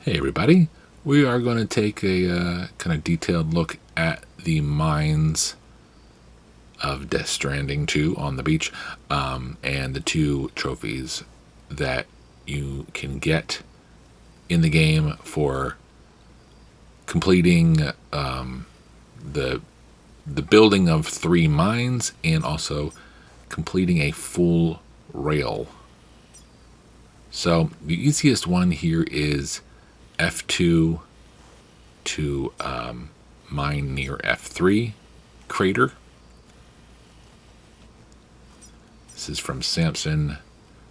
Hey everybody, we are going to take a kind of detailed look at the mines of Death Stranding 2 on the beach, and the two trophies that you can get in the game for completing the building of 3 mines and also completing a full rail. So the easiest one here is F2 to mine near F3 crater. This is from Samson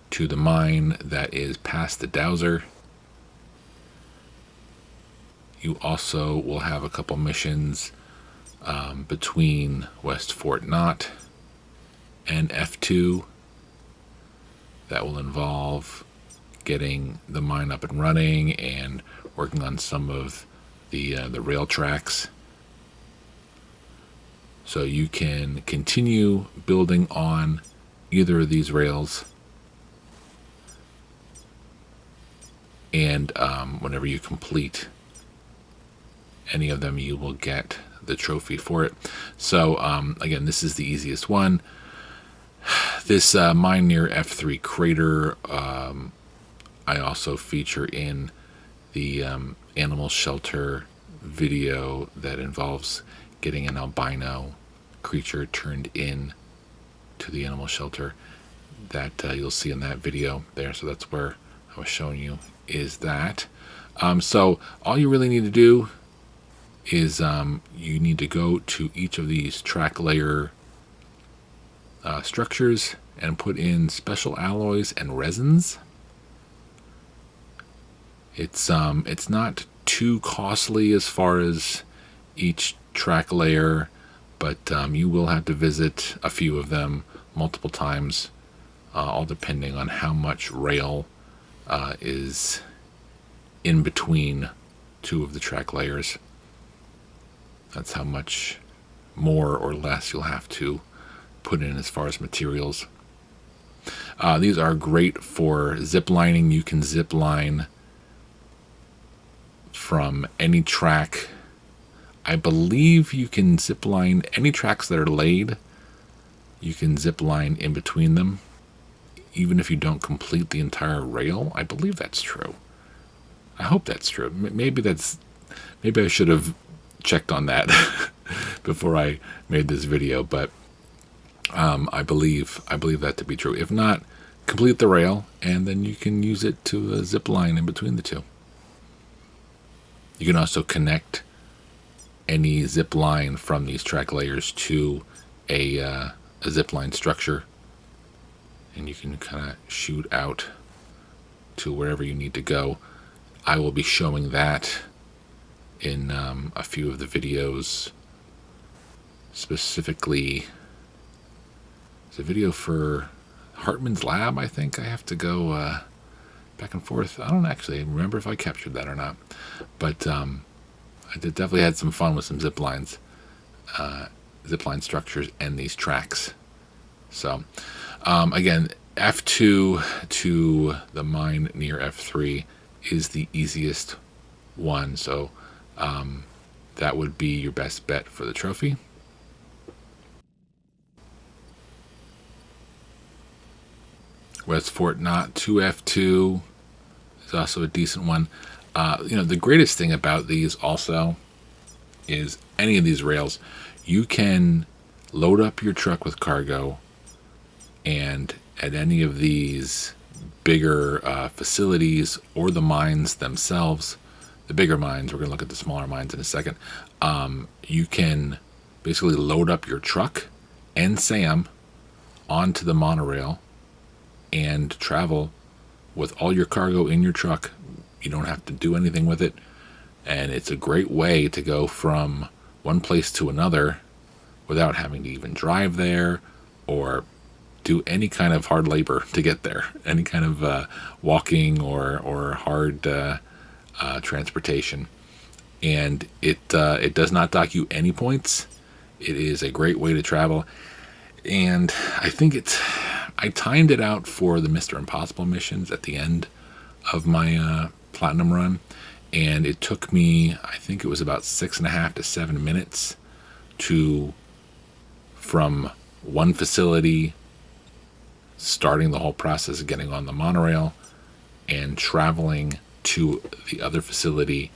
to the mine that is past the Dowser. You also will have a couple missions between West Fort Knott and F2 that will involve getting the mine up and running and working on some of the rail tracks. So you can continue building on either of these rails, and whenever you complete any of them, you will get the trophy for it. So again, this is the easiest one. This mine near F3 crater, I also feature in the animal shelter video that involves getting an albino creature turned in to the animal shelter that you'll see in that video there. So that's where I was showing you is that. So all you really need to do is you need to go to each of these track layer structures and put in special alloys and resins. It's not too costly as far as each track layer, but you will have to visit a few of them multiple times, all depending on how much rail is in between two of the track layers. That's how much more or less you'll have to put in as far as materials. These are great for zip lining. You can zip line from any track. I believe you can zip line any tracks that are laid. You can zip line in between them, even if you don't complete the entire rail. I believe that's true. I hope that's true. Maybe I should have checked on that before I made this video, but I believe that to be true. If not, complete the rail and then you can use it to zip line in between the two. You can also connect any zip line from these track layers to a zip line structure, and you can kind of shoot out to wherever you need to go. I will be showing that in a few of the videos. Specifically, it's a video for Hartman's lab. I think I have to go back and forth. I don't actually remember if I captured that or not, but I definitely had some fun with some zip lines, zipline structures, and these tracks. So again, F2 to the mine near F3 is the easiest one, so that would be your best bet for the trophy. West Fort Knott to F2 is also a decent one. The greatest thing about these also is any of these rails, you can load up your truck with cargo, and at any of these bigger facilities or the mines themselves, the bigger mines, we're going to look at the smaller mines in a second, you can basically load up your truck and SAM onto the monorail and travel with all your cargo in your truck. You don't have to do anything with it, and it's a great way to go from one place to another without having to even drive there or do any kind of hard labor to get there, any kind of walking or hard transportation. And it does not dock you any points. It is a great way to travel, and I think I timed it out for the Mr. Impossible missions at the end of my platinum run, and it took me, I think it was about 6.5 to 7 minutes from one facility, starting the whole process of getting on the monorail and traveling to the other facility.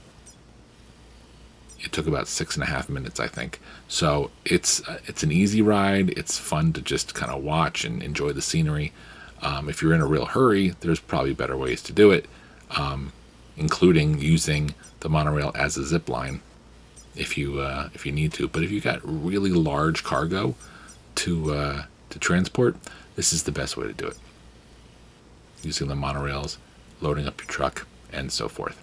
It took about 6.5 minutes, I think. So it's an easy ride. It's fun to just kind of watch and enjoy the scenery. If you're in a real hurry, there's probably better ways to do it, including using the monorail as a zip line if you need to. But if you got really large cargo to transport, this is the best way to do it. Using the monorails, loading up your truck, and so forth.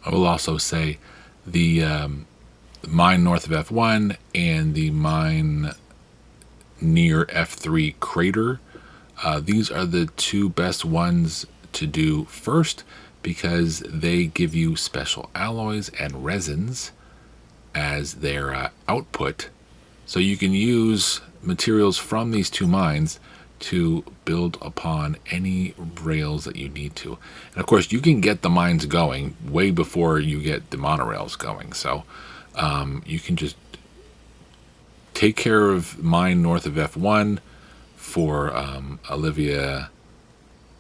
I will also say the mine north of F1 and the mine near F3 crater, these are the two best ones to do first because they give you special alloys and resins as their output. So you can use materials from these two mines to build upon any rails that you need to. And of course, you can get the mines going way before you get the monorails going. So you can just take care of mine north of F1 for Olivia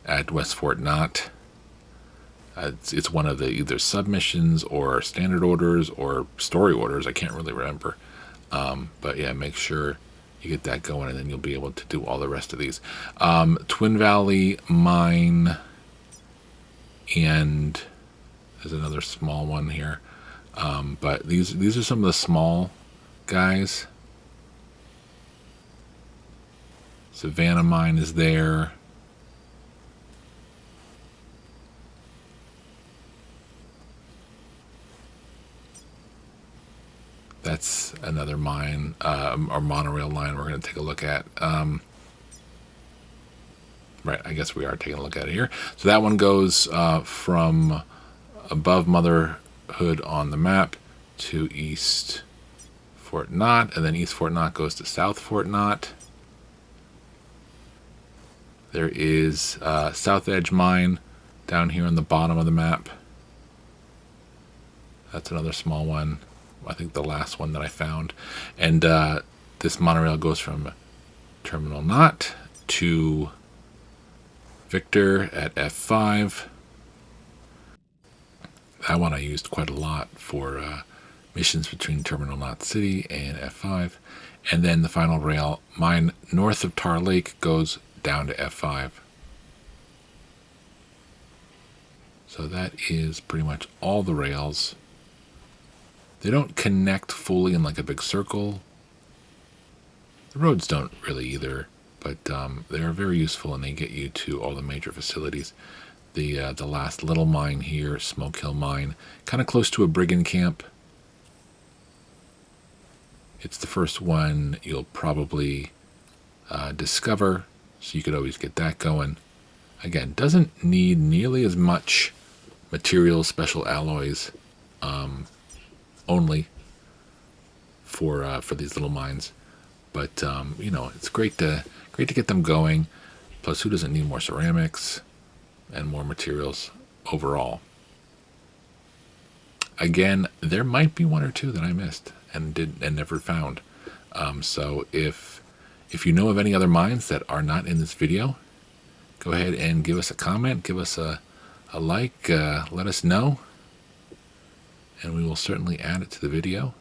at West Fort Knott. It's one of the either submissions or standard orders or story orders. I can't really remember. But yeah, make sure you get that going, and then you'll be able to do all the rest of these. Twin Valley Mine, and there's another small one here. But these are some of the small guys. Savannah Mine is there. That's another mine, or monorail line we're going to take a look at. Right, I guess we are taking a look at it here. So that one goes from above Motherhood on the map to East Fort Knott, and then East Fort Knott goes to South Fort Knott. There is South Edge Mine down here on the bottom of the map. That's another small one. I think the last one that I found. And this monorail goes from Terminal Knott to Victor at F5. That one I used quite a lot for missions between Terminal Knott City and F5. And then the final rail, mine north of Tar Lake, goes down to F5. So that is pretty much all the rails. They don't connect fully in like a big circle. The roads don't really either, but they are very useful, and they get you to all the major facilities. The last little mine here, Smoke Hill Mine, kind of close to a brigand camp. It's the first one you'll probably discover, so you could always get that going. Again, doesn't need nearly as much material, special alloys, only for these little mines, but you know, it's great to get them going. Plus, who doesn't need more ceramics and more materials overall? Again, there might be one or two that I missed and never found. So if you know of any other mines that are not in this video, go ahead and give us a comment, give us a like, let us know, and we will certainly add it to the video,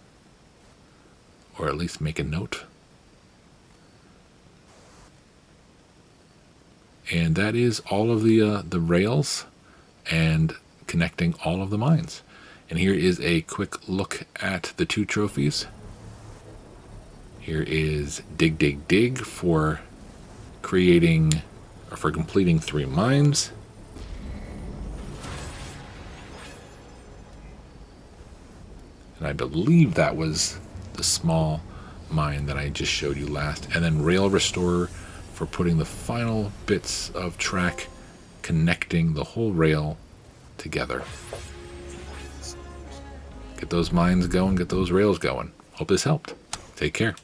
or at least make a note. And that is all of the rails and connecting all of the mines. And here is a quick look at the two trophies. Here is Dig Dig Dig for completing 3 mines. And I believe that was the small mine that I just showed you last. And then Rail Restorer for putting the final bits of track connecting the whole rail together. Get those mines going, get those rails going. Hope this helped. Take care.